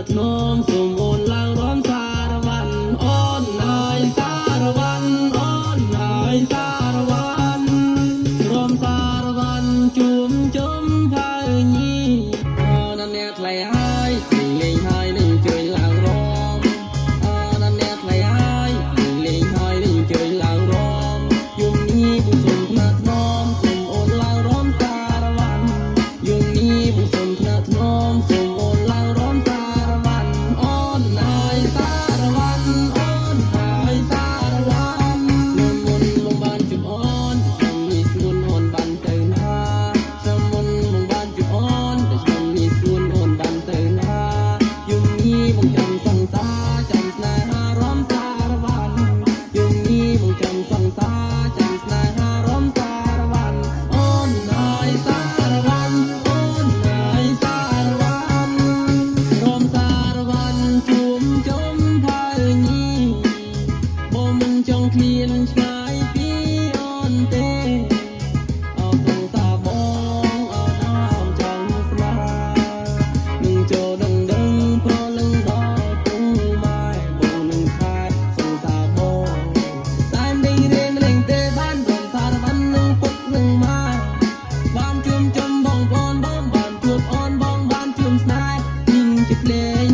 ធ្នមសូមអូនឡើងរំសារវ័នអូនហើយសារវ័នអូនហើយសារវ័នរំសារវ័នជួមជុំផៅញីអូនអ្នកថ្លៃហើយលេងហើយនឹងជួយឡើងរំអូនអ្នកថ្លៃហើយលេងហើយនឹងជួយឡើងរំយំនេះបុសុំថ្នាក់ធ្នមសូមអូនឡើងរំសារវ័នយំនេះបុសុំថ្នាក់ធ្នមសូមអូនឡើងរំសារវ័នអូនហើយសារវ័នអូនហើយសារវ័នមុនមកបានជួបអូនខ្ញុំនេះស្ងួនអូនបានទៅណាខ្ញុំមុនមកបានជួបអូនតែខ្ញុំនេះស្ងួនអូនបានទៅណាយំនេះមកចាំសង្សារចាំស្នេហារំសារវ័នយំនេះមកចាំសង្សារចាំស្នេហារំសារវ័នអូនហើយសារវ័នអូនហើយសារវ័នរំសារវ័នជួមជុំផៅញីបើមិនចង់ឃ្លានឆ្ងាយពីអូនទេអោសងសាបងអោណាមចង់ស្នេហ៍នឹងចូលដឹងប្រលឹងដល់ពុំម៉ែបងនឹងខែសងសាបងសែនដេញរៀងលេងទេបានរំសារវ័ននឹងពុកនឹងម៉ែបានជួមជុំបងប្អូនបងបានជួបអូនបងបានជួមស្នេហ៍នឹងជាភ្លេង